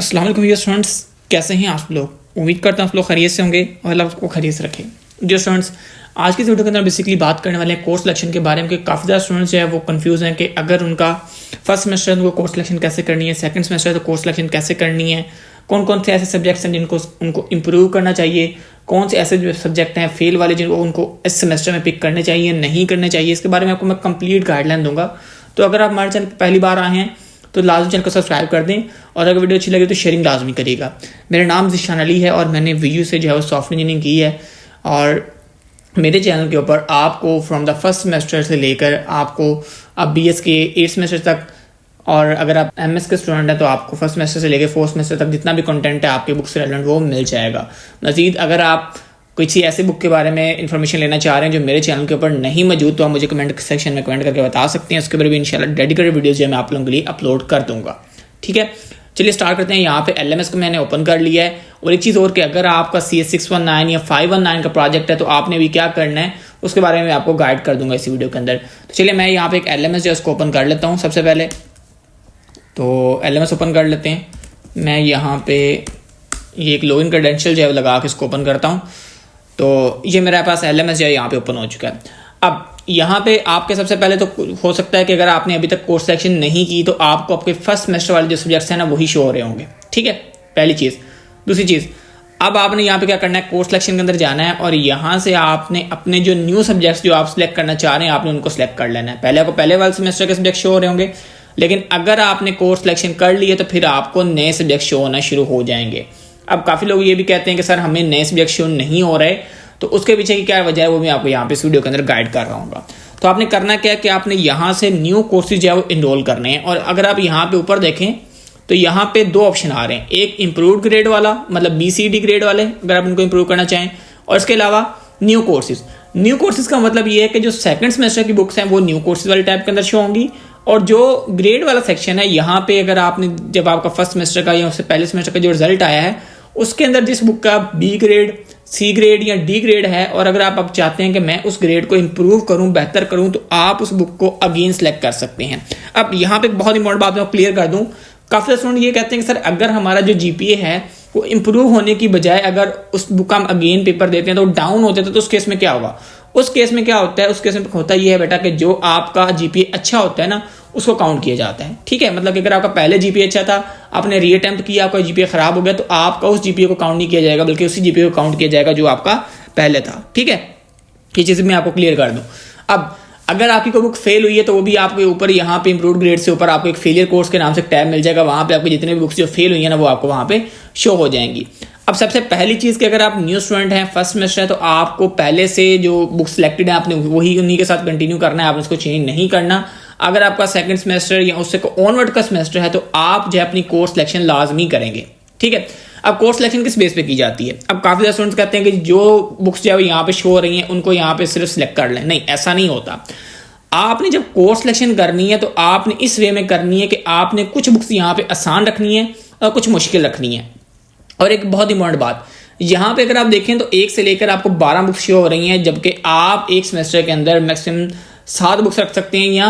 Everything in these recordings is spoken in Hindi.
अस्सलाम वालेकुम स्टूडेंट्स, कैसे हैं आप लोग। उम्मीद करता हूँ आप लोग खैरियत से होंगे और अल्लाह आपको खैरियत से रखे। जो स्टूडेंट्स आज की इस वीडियो के अंदर बेसिकली बात करने वाले हैं कोर्स सिलेक्शन के बारे में कि काफ़ी ज़्यादा स्टूडेंट्स जो है वो कंफ्यूज हैं कि अगर उनका फर्स्ट सेमेस्टर है तो कोर्स सिलेक्शन कैसे करनी है, सेकंड सेमेस्टर है तो कोर्स सिलेक्शन कैसे करनी है, कौन कौन से ऐसे सब्जेक्ट्स हैं जिनको उनको इंप्रूव करना चाहिए, कौन से ऐसे जो सब्जेक्ट हैं फेल वाले जिनको उनको इस सेमेस्टर में पिक करने चाहिए नहीं करने चाहिए। इसके बारे में आपको मैं कंप्लीट गाइडलाइन दूंगा। तो अगर आप हमारे चैनल पर पहली बार आए हैं तो लाजमी चैनल को सब्सक्राइब कर दें और अगर वीडियो अच्छी लगे तो शेयरिंग लाजमी करिएगा। मेरा नाम ज़िशान अली है और मैंने वीयू से जो है वो सॉफ्टवेयर इंजीनियरिंग की है और मेरे चैनल के ऊपर आपको फ्रॉम द फर्स्ट सेमेस्टर से लेकर आपको अब BS के 8 सेमेस्टर तक और अगर आप MS के स्टूडेंट हैं तो आपको फर्स्ट सेमेस्टर से लेकर 4th सेमेस्टर तक जितना भी कंटेंट है आपके बुक से रेलेवेंट वो मिल जाएगा। मजीद अगर आप किसी ऐसे बुक के बारे में इंफॉर्मेशन लेना चाह रहे हैं जो मेरे चैनल के ऊपर नहीं मौजूद तो आप मुझे कमेंट सेक्शन में कमेंट करके बता सकते हैं। उसके ऊपर भी इंशाल्लाह डेडिकेटेड वीडियोस जो मैं आप लोगों के लिए अपलोड कर दूंगा। ठीक है, चलिए स्टार्ट करते हैं। यहाँ पे LMS को मैंने ओपन कर लिया है और एक चीज़ और कि अगर आपका CS 619 या 519 का प्रोजेक्ट है तो आपने भी क्या करना है उसके बारे में आपको गाइड कर दूंगा इसी वीडियो के अंदर। तो चलिए मैं यहाँ पे एक LMS जो है उसको ओपन कर लेता हूँ। सबसे पहले तो LMS ओपन कर लेते हैं। मैं यहाँ पे ये एक लॉगिन क्रेडेंशियल जो है लगा के इसको ओपन करता हूँ। तो ये मेरे पास LMS जो है यहाँ पे ओपन हो चुका है। अब यहाँ पे आपके सबसे पहले तो हो सकता है कि अगर आपने अभी तक कोर्स सिलेक्शन नहीं की तो आपको आपके फर्स्ट सेमेस्टर वाले जो सब्जेक्ट्स हैं ना वही शो हो रहे होंगे। ठीक है, पहली चीज़। दूसरी चीज़, अब आपने यहाँ पे क्या करना है, कोर्स सिलेक्शन के अंदर जाना है और यहाँ से आपने अपने जो न्यू सब्जेक्ट्स जो आप सिलेक्ट करना चाह रहे हैं आपने उनको सिलेक्ट कर लेना है। पहले आपको पहले वाले सेमेस्टर के सब्जेक्ट शो हो रहे होंगे, लेकिन अगर आपने कोर्स सिलेक्शन कर लिए तो फिर आपको नए सब्जेक्ट शो होना शुरू हो जाएंगे। अब काफ़ी लोग ये भी कहते हैं कि सर हमें नए सब्जेक्ट शो नहीं हो रहे, तो उसके पीछे की क्या वजह है वो मैं आपको यहाँ पे इस वीडियो के अंदर गाइड कर रहा हूँ। तो आपने करना क्या है कि आपने यहाँ से न्यू कोर्सेज जो है वो इनरोल करने हैं और अगर आप यहाँ पे ऊपर देखें तो यहाँ पे दो ऑप्शन आ रहे हैं, एक इम्प्रूव्ड ग्रेड वाला मतलब BCD ग्रेड वाले अगर आप इनको इम्प्रूव करना चाहें और इसके अलावा न्यू कोर्सेज। न्यू कोर्सेज का मतलब ये है कि जो सेकंड सेमेस्टर की बुक्स हैं वो न्यू कोर्सेज वाले टाइप के अंदर शो होंगी और जो ग्रेड वाला सेक्शन है यहाँ पे अगर आपने जब आपका फर्स्ट सेमेस्टर का या उससे पहले सेमेस्टर का जो रिजल्ट आया है उसके अंदर जिस बुक का B ग्रेड C ग्रेड या D ग्रेड है और अगर आप चाहते हैं कि मैं उस ग्रेड को इंप्रूव करूं बेहतर करूं तो आप उस बुक को अगेन सेलेक्ट कर सकते हैं। अब यहाँ पे बहुत इंपॉर्टेंट बात मैं क्लियर कर दूं, काफ़ी स्टूडेंट ये कहते हैं कि सर अगर हमारा जो GPA है वो इंप्रूव होने की बजाय अगर उस बुक का हम अगेन पेपर देते हैं तो डाउन होते थे तो उस केस में क्या होगा। उस केस में क्या होता है, उस केस में होता ये है बेटा कि जो आपका GPA अच्छा होता है ना उसको काउंट किया जाता है। ठीक है, मतलब कि अगर आपका पहले GPA अच्छा था आपने रीअटेम्प्ट किया आपका GPA खराब हो गया तो आपका उस GPA को काउंट नहीं किया जाएगा बल्कि उसी GPA को काउंट किया जाएगा जो आपका पहले था। ठीक है, ये चीज़ मैं आपको क्लियर कर दूं। अब अगर आपकी कोई बुक फेल हुई है तो वो भी आपके ऊपर यहाँ पे इंप्रूव्ड ग्रेड से ऊपर आपको एक फेलियर कोर्स के नाम से टैब मिल जाएगा, वहाँ पे आपको जितने भी बुक्स जो फेल हुई है ना वो आपको वहाँ पे शो हो जाएंगी। अब सबसे पहली चीज़ कि अगर आप न्यू स्टूडेंट हैं फर्स्ट सेमेस्टर है तो आपको पहले से जो बुक सिलेक्टेड है आपने वही उन्हीं के साथ कंटिन्यू करना है, आपने उसको चेंज नहीं करना। अगर आपका सेकंड सेमेस्टर या उससे ऑनवर्ड का सेमेस्टर है तो आप जो है अपनी कोर्स सिलेक्शन लाजमी करेंगे। ठीक है, अब कोर्स सिलेक्शन किस बेस पे की जाती है। अब काफ़ी ज़्यादा स्टूडेंट्स कहते हैं कि जो बुक्स जो है यहाँ पे शो हो रही हैं उनको यहाँ पे सिर्फ सिलेक्ट कर लें। नहीं, ऐसा नहीं होता। आपने जब कोर्स सिलेक्शन करनी है तो आपने इस वे में करनी है कि आपने कुछ बुक्स यहाँ पे आसान रखनी है और कुछ मुश्किल रखनी है। और एक बहुत इंपॉर्टेंट बात, यहाँ पे अगर आप देखें तो 1 से लेकर आपको 12 बुक्स शो हो रही हैं जबकि आप एक सेमेस्टर के अंदर मैक्सिमम 7 बुक्स रख सकते हैं या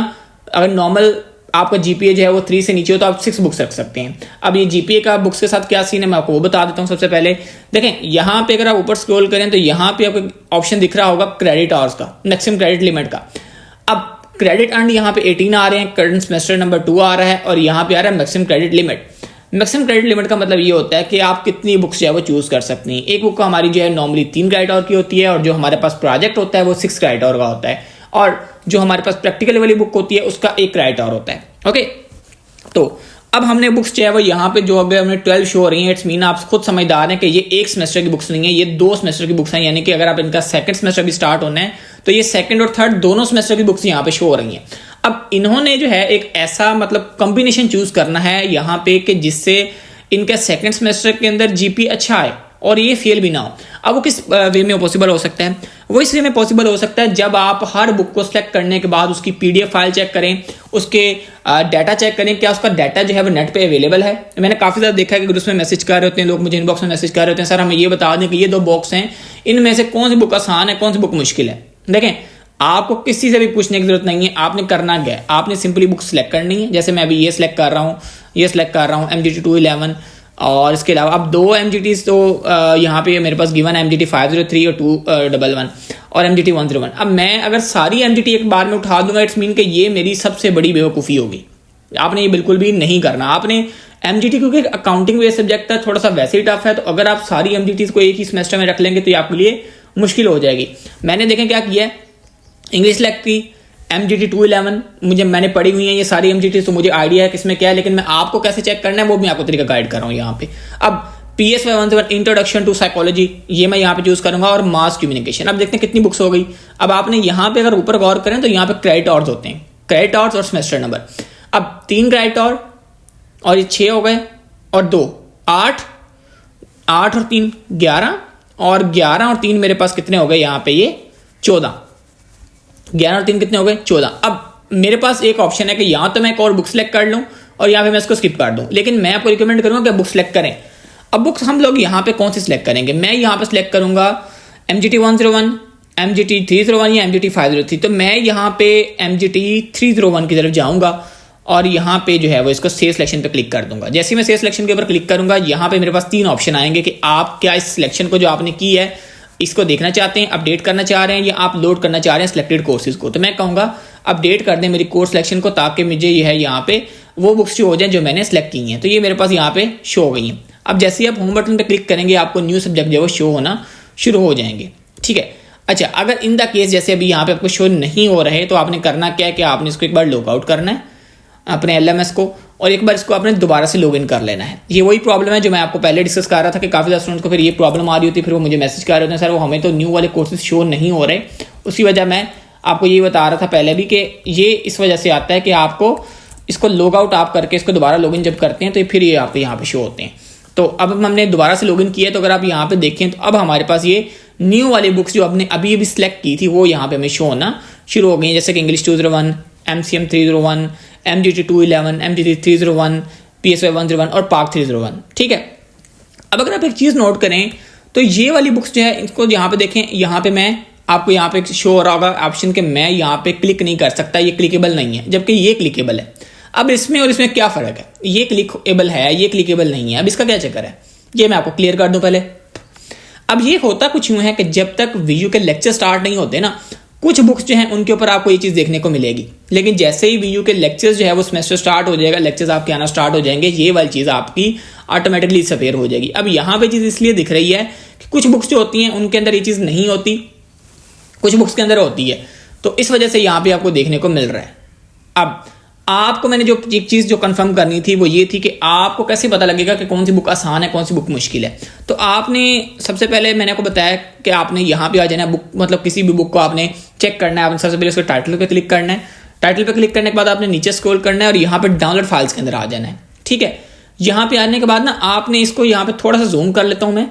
अगर नॉर्मल आपका GPA जो है वो 3 से नीचे हो तो आप 6 बुक्स रख सकते हैं। अब ये GPA का बुक्स के साथ क्या सीन है मैं आपको वो बता देता हूँ। सबसे पहले देखें यहाँ पे अगर आप ऊपर स्क्रॉल करें तो यहाँ पे आपको ऑप्शन दिख रहा होगा क्रेडिट आवर्स का, मैक्सिमम क्रेडिट लिमिट का। अब क्रेडिट अर्न यहाँ पे 18 आ रहे हैं, करंट सेमेस्टर नंबर 2 आ रहा है और यहाँ पे आ रहा है maximum credit limit. Maximum credit limit का मतलब ये होता है कि आप कितनी बुक्स जो है वो चूज कर सकते हैं। एक बुक का हमारी जो है नॉर्मली 3 क्रेडिट आवर की होती है और जो हमारे पास प्रोजेक्ट होता है वो 6 क्रेडिट आवर का होता है और जो हमारे पास प्रैक्टिकल वाली बुक होती है उसका 1 क्रेडिट आवर होता है। ओके, तो अब हमने बुक्स जो है वो यहाँ पे जो अगर हमने 12 शो हो रही है इट्स मीन आप खुद समझदार हैं कि ये 1 सेमेस्टर की बुक्स नहीं है, ये 2 सेमेस्टर की बुक्स हैं। यानी कि अगर आप इनका सेकंड सेमेस्टर भी स्टार्ट होना है तो ये सेकंड और थर्ड दोनों सेमेस्टर की बुक्स यहाँ पे शो हो रही हैं। अब इन्होंने जो है एक ऐसा मतलब कॉम्बिनेशन चूज करना है यहाँ पे कि जिससे इनके सेकंड सेमेस्टर के अंदर GPA अच्छा आए और ये फेल भी ना हो। अब वो किस वे में पॉसिबल हो सकता है, वो इस वे में पॉसिबल हो सकता है जब आप हर बुक को सिलेक्ट करने के बाद उसकी PDF फाइल चेक करें, उसके डाटा चेक करें क्या उसका डाटा जो है वो नेट पे अवेलेबल है। मैंने काफ़ी ज़्यादा देखा है कि ग्रुप्स में मैसेज कर रहे होते हैं लोग, मुझे इनबॉक्स में मैसेज कर रहे होते हैं सर हमें ये बता दें कि ये 2 बॉक्स हैं इनमें से कौन सी बुक आसान है कौन सी बुक मुश्किल है। देखें आपको किसी से भी पूछने की जरूरत नहीं है, आपने करना क्या है, आपने सिंपली बुक सिलेक्ट करनी है। जैसे मैं अभी ये सिलेक्ट कर रहा हूँ, ये सिलेक्ट कर रहा हूँ MGT 211 और इसके अलावा अब 2 MGTs तो यहाँ पे मेरे पास गिवन है MGT 503 और 211 और MGT 101। अब मैं अगर सारी MGT एक बार में उठा दूंगा, इट्स मीन कि ये मेरी सबसे बड़ी बेवकूफ़ी होगी। आपने ये बिल्कुल भी नहीं करना। आपने MGT क्योंकि अकाउंटिंग बेस्ड सब्जेक्ट है, थोड़ा सा वैसे ही टफ है, तो अगर आप सारी MGTs को एक ही सेमेस्टर में रख लेंगे तो ये आपके लिए मुश्किल हो जाएगी। मैंने देखें क्या किया है, इंग्लिश सेलेक्ट की MGT 211 मैंने पढ़ी हुई है ये सारी MGT, तो मुझे आइडिया है किसमें क्या है, लेकिन मैं आपको कैसे चेक करना है वो भी आपको तरीका गाइड कर रहा हूँ यहाँ पे। अब PSY 101 इंट्रोडक्शन टू साइकोलॉजी ये मैं यहाँ पे चूज करूंगा और मास कम्युनिकेशन। अब देखते हैं कितनी बुक्स हो गई। अब आपने यहाँ पे अगर ऊपर गौर करें तो यहाँ पे क्रेडिट आवर्स होते हैं, क्रेडिट आवर्स और सेमेस्टर नंबर। अब 3 क्रेडिट आवर और ये 6 हो गए और 2 8 8 और 3 11 और 11 और 3 मेरे पास कितने हो गए यहाँ पे, ये 14। 11 और 3 कितने हो गए 14। अब मेरे पास एक ऑप्शन है कि यहाँ तो मैं एक और बुक सेलेक्ट कर लूँ और यहाँ पे मैं इसको स्किप कर दूँ, लेकिन मैं आपको रिकमेंड करूँगा कि बुक सेलेक्ट करें। अब बुक्स हम लोग यहाँ पे कौन सी सिलेक्ट करेंगे, मैं यहाँ पे सिलेक्ट करूँगा MGT 101, MGT 301 या MGT 503। तो मैं यहाँ पे MGT 301 की तरफ जाऊँगा और यहाँ पे जो है वो इसको सेव सिलेक्शन पे क्लिक कर दूंगा। जैसे ही मैं सेव सिलेक्शन के ऊपर क्लिक करूँगा, यहाँ पे मेरे पास 3 ऑप्शन आएंगे कि आप क्या इस सिलेक्शन को जो आपने की है इसको देखना चाहते हैं, अपडेट करना चाह रहे हैं या आप लोड करना चाह रहे हैं सिलेक्टेड कोर्सेज को। तो मैं कहूँगा अपडेट कर दें मेरी कोर्स सिलेक्शन को, ताकि मुझे ये है यहाँ पे वो बुक्स जो हो जाए जो मैंने सेलेक्ट की हैं। तो ये मेरे पास यहाँ पे शो हो गई हैं। अब जैसे ही आप होम बटन पे क्लिक करेंगे आपको न्यू सब्जेक्ट जो है शो होना शुरू हो जाएंगे। ठीक है, अच्छा अगर इन द केस जैसे अभी यहाँ पे आपको शो नहीं हो रहे तो आपने करना क्या है कि आपने इसको एक बार लॉगआउट करना है अपने LMS को और एक बार इसको आपने दोबारा से लॉगिन कर लेना है। ये वही प्रॉब्लम है जो मैं आपको पहले डिस्कस कर रहा था कि काफ़ी ज़्यादा स्टूडेंट्स को फिर ये प्रॉब्लम आ रही होती है, फिर वो मुझे मैसेज कर रहे होते हैं सर वो हमें तो न्यू वाले कोर्सेज शो नहीं हो रहे। उसकी वजह मैं आपको ये बता रहा था पहले भी कि ये इस वजह से आता है कि आपको इसको लॉग आउट आप करके इसको दोबारा लॉगिन जब करते हैं तो फिर ये आपको यहाँ पे शो होते हैं। तो अब हमने दोबारा से लॉगिन किया, तो अगर आप यहाँ पे देखें तो अब हमारे पास ये न्यू वाली बुक्स जो आपने अभी अभी सिलेक्ट की थी वो यहाँ पे हमें शो होना शुरू हो गई, जैसे कि English 201, MCM 301, MGT 211, MGT 301, PSY 101 और PARC 301। ठीक है, अब अगर आप एक चीज़ नोट करें तो ये वाली बुक्स जो है इसको यहाँ पे देखें, यहाँ पे मैं आपको यहाँ पे शो हो रहा होगा ऑप्शन के मैं यहाँ पे क्लिक नहीं कर सकता, ये क्लिकेबल नहीं है, जबकि ये क्लिकेबल है। अब इसमें और इसमें क्या फ़र्क है, ये क्लिकेबल है ये क्लिकेबल नहीं है। अब इसका क्या चक्कर है ये मैं आपको क्लियर कर दूं पहले। अब ये होता कुछ यूं है कि जब तक VU के लेक्चर स्टार्ट नहीं होते ना, कुछ बुक्स जो हैं उनके ऊपर आपको ये चीज़ देखने को मिलेगी, लेकिन जैसे ही VU के लेक्चर्स जो है वो सेमेस्टर स्टार्ट हो जाएगा, लेक्चर्स आपके आना स्टार्ट हो जाएंगे, ये वाली चीज़ आपकी ऑटोमेटिकली सफेयर हो जाएगी। अब यहाँ पे चीज़ इसलिए दिख रही है कि कुछ बुक्स जो होती हैं उनके अंदर ये चीज़ नहीं होती, कुछ बुक्स के अंदर होती है, तो इस वजह से यहाँ पे आपको देखने को मिल रहा है। अब आपको मैंने जो एक चीज़ जो कंफर्म करनी थी वो ये थी कि आपको कैसे पता लगेगा कि कौन सी बुक आसान है कौन सी बुक मुश्किल है। तो आपने सबसे पहले मैंने आपको बताया कि आपने यहाँ पे आ जाना है, बुक मतलब किसी भी बुक को आपने चेक करना है। आपने सबसे पहले उसके टाइटल पे क्लिक करना है, टाइटल पे क्लिक करने के बाद आपने नीचे स्क्रॉल करना है और यहाँ पे डाउनलोड फाइल्स के अंदर आ जाना है। ठीक है, यहाँ पे आने के बाद ना आपने इसको यहाँ पे थोड़ा सा जूम कर लेता हूँ मैं,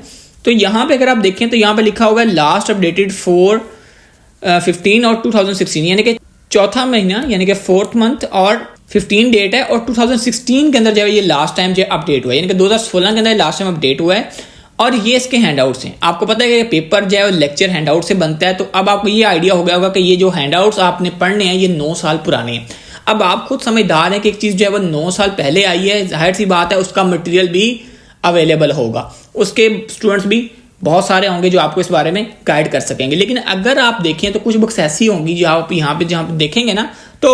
तो यहाँ पे अगर आप देखें तो यहाँ पे लिखा होगा लास्ट अपडेटेड 4/15 और 2016, यानी कि चौथा महीना यानी कि 4th मंथ और 15 डेट है और 2016 के अंदर जो है ये लास्ट टाइम जो अपडेट हुआ है, यानी कि 2016 के अंदर लास्ट टाइम अपडेट हुआ है। और ये इसके हैंडआउट्स हैं। आपको पता है कि पेपर जो है वो लेक्चर हैंडआउट से बनता है, तो अब आपको ये आइडिया हो गया होगा कि ये जो हैंडआउट्स आपने पढ़ने हैं ये 9 साल पुराने हैं। अब आप खुद समझदार हैं कि एक चीज़ जो है वो 9 साल पहले आई है, जाहिर सी बात है उसका मटेरियल भी अवेलेबल होगा, उसके स्टूडेंट्स भी बहुत सारे होंगे जो आपको इस बारे में गाइड कर सकेंगे। लेकिन अगर आप देखें तो कुछ बुक्स ऐसी होंगी जो आप यहाँ पे जहाँ पे देखेंगे ना, तो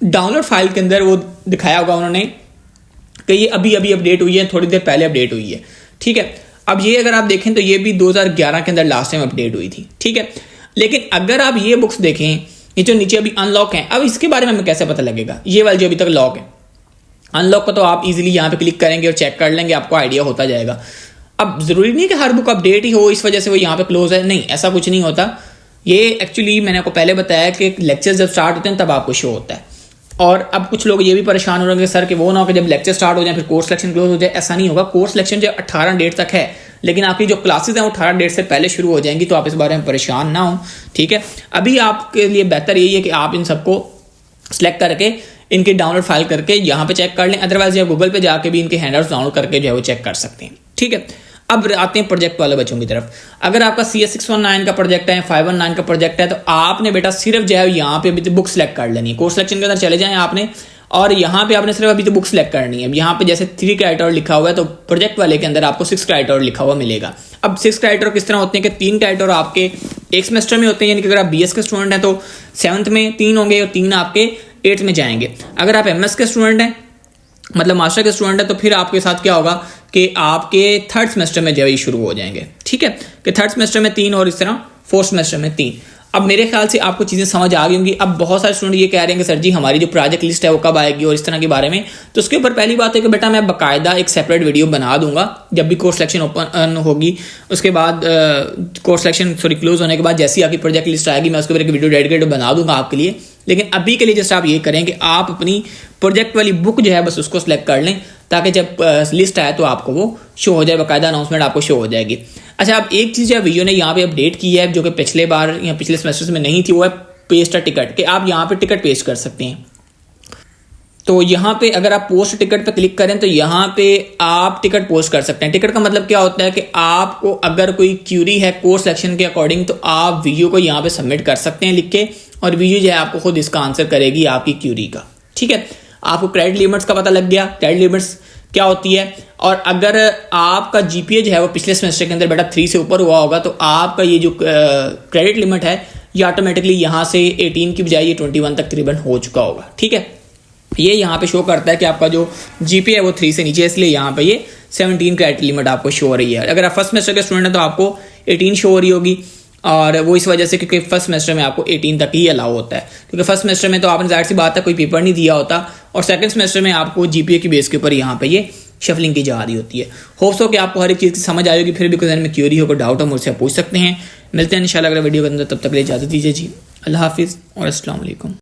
डाउनलोड फाइल के अंदर वो दिखाया होगा उन्होंने कि ये अभी अभी अपडेट हुई है, थोड़ी देर पहले अपडेट हुई है। ठीक है, अब ये अगर आप देखें तो ये भी 2011 के अंदर लास्ट टाइम अपडेट हुई थी। ठीक है, लेकिन अगर आप ये बुक्स देखें, ये जो नीचे अभी अनलॉक है, अब इसके बारे में हमें कैसे पता लगेगा, ये वाली जो अभी तक लॉक है, अनलॉक को तो आप इजीली यहाँ पे क्लिक करेंगे और चेक कर लेंगे, आपको आइडिया होता जाएगा। अब जरूरी नहीं कि हर बुक अपडेट ही हो इस वजह से वो यहाँ पे क्लोज है, नहीं, ऐसा कुछ नहीं होता। ये एक्चुअली मैंने आपको पहले बताया कि लेक्चर्स जब स्टार्ट होते हैं तब आपको शो होता है। और अब कुछ लोग ये भी परेशान हो रहे हैं सर कि वो ना हो कि जब लेक्चर स्टार्ट हो जाए फिर कोर्स सिलेक्शन क्लोज हो जाए। ऐसा नहीं होगा, कोर्स सिलेक्शन जो 18 डेट तक है, लेकिन आपकी जो क्लासेस हैं वो 18 डेट से पहले शुरू हो जाएंगी, तो आप इस बारे में परेशान ना हो। ठीक है, अभी आपके लिए बेहतर यही है कि आप इन सबको सिलेक्ट करके इनकी डाउनलोड फाइल करके यहाँ पे चेक कर लें, अदरवाइज या गूगल पे जाके भी इनके हैंडआउट्स डाउनलोड करके जो है वो चेक कर सकते हैं। ठीक है, अब आते हैं प्रोजेक्ट वाले बच्चों की तरफ। अगर आपका CS 619 का प्रोजेक्ट है, 519 का प्रोजेक्ट है, तो आपने बेटा सिर्फ जो है यहाँ पे बुक सेलेक्ट कर लेनी है। कोर्स सिलेक्शन के अंदर चले जाएं आपने और यहाँ पे आपने सिर्फ अभी तो बुक सेलेक्ट करनी है। यहाँ पे जैसे 3 क्राइटेरिया लिखा हुआ है, तो प्रोजेक्ट वाले के अंदर आपको 6 क्राइटेरिया लिखा हुआ मिलेगा। अब 6 क्राइटेरिया किस तरह होते हैं कि 3 क्राइटेरिया आपके एक सेमेस्टर में होते हैं, यानी कि अगर आप BS के स्टूडेंट हैं तो 7th में 3 होंगे और 3 आपके 8th में जाएंगे। अगर आप MS के स्टूडेंट हैं, मतलब मास्टर के स्टूडेंट है, तो फिर आपके साथ क्या होगा कि आपके 3rd सेमेस्टर में जो शुरू हो जाएंगे। ठीक है, कि 3rd सेमेस्टर में 3 और इस तरह 4th सेमेस्टर में 3। अब मेरे ख्याल से आपको चीज़ें समझ आ गई होंगी। अब बहुत सारे स्टूडेंट ये कह रहे हैं कि सर जी हमारी जो प्रोजेक्ट लिस्ट है वो कब आएगी और इस तरह के बारे में। तो उसके ऊपर पहली बात है कि बेटा मैं बाकायदा एक सेपरेट वीडियो बना दूंगा जब भी कोर्स सिलेक्शन ओपन होगी। उसके बाद कोर्स सिलेक्शन क्लोज होने के बाद जैसी आपकी प्रोजेक्ट लिस्ट आएगी मैं उसके ऊपर एक वीडियो डेडिकेटेड बना दूंगा आपके लिए। लेकिन अभी के लिए जस्ट आप ये करें कि आप अपनी प्रोजेक्ट वाली बुक जो है बस उसको सिलेक्ट कर लें, ताकि जब लिस्ट आए तो आपको वो शो हो जाए, बाकायदा अनाउंसमेंट आपको शो हो जाएगी। अच्छा, अब एक चीज़ है वीडियो ने यहाँ पे अपडेट की है जो कि पिछले बार या पिछले सेमेस्टर्स में नहीं थी, वो है पेस्ट टिकट, कि आप यहाँ पे टिकट पेस्ट कर सकते हैं। तो यहाँ पे अगर आप पोस्ट टिकट पे क्लिक करें तो यहाँ पे आप टिकट पोस्ट कर सकते हैं। टिकट का मतलब क्या होता है कि आपको अगर कोई क्यूरी है कोर्स सिलेक्शन के अकॉर्डिंग तो आप वीडियो को यहाँ पे सबमिट कर सकते हैं लिख के, और वीडियो जो है आपको खुद इसका आंसर करेगी आपकी क्यूरी का। ठीक है, आपको क्रेडिट लिमिट्स का पता लग गया, क्रेडिट लिमिट्स क्या होती है। और अगर आपका GPA जो है वो पिछले सेमेस्टर के अंदर बेटा 3 से ऊपर हुआ होगा तो आपका ये जो क्रेडिट लिमिट है ये ऑटोमेटिकली यहाँ से 18 की बजाय ये 21 तक तकरीबन हो चुका होगा। ठीक है, ये यहाँ पे शो करता है कि आपका जो GPA है वो 3 से नीचे है, इसलिए यहाँ पे ये 17 क्रेडिट लिमिट आपको शो हो रही है। अगर आप फर्स्ट सेमेस्टर के स्टूडेंट हैं तो आपको 18 शो हो रही होगी, और वो इस वजह से क्योंकि फर्स्ट सेमेस्टर में आपको 18 तक ही अलाउ होता है, क्योंकि फर्स्ट सेमेस्टर में तो आपने जाहिर सी बात है कोई पेपर नहीं दिया होता, और सेकंड सेमेस्टर में आपको GPA की बेस के ऊपर यहाँ पे ये शफलिंग की जा रही होती है। होप्स हो कि आपको हर एक चीज़ की समझ आएगी। फिर भी कोई में क्यूरी हो, कोई डाउट हो मुझसे पूछ सकते हैं। मिलते हैं इंशाल्लाह अगले वीडियो के अंदर, तब तक के लिए इजाज़त दीजिए जी। अल्लाह हाफिज़ और अस्सलाम वालेकुम।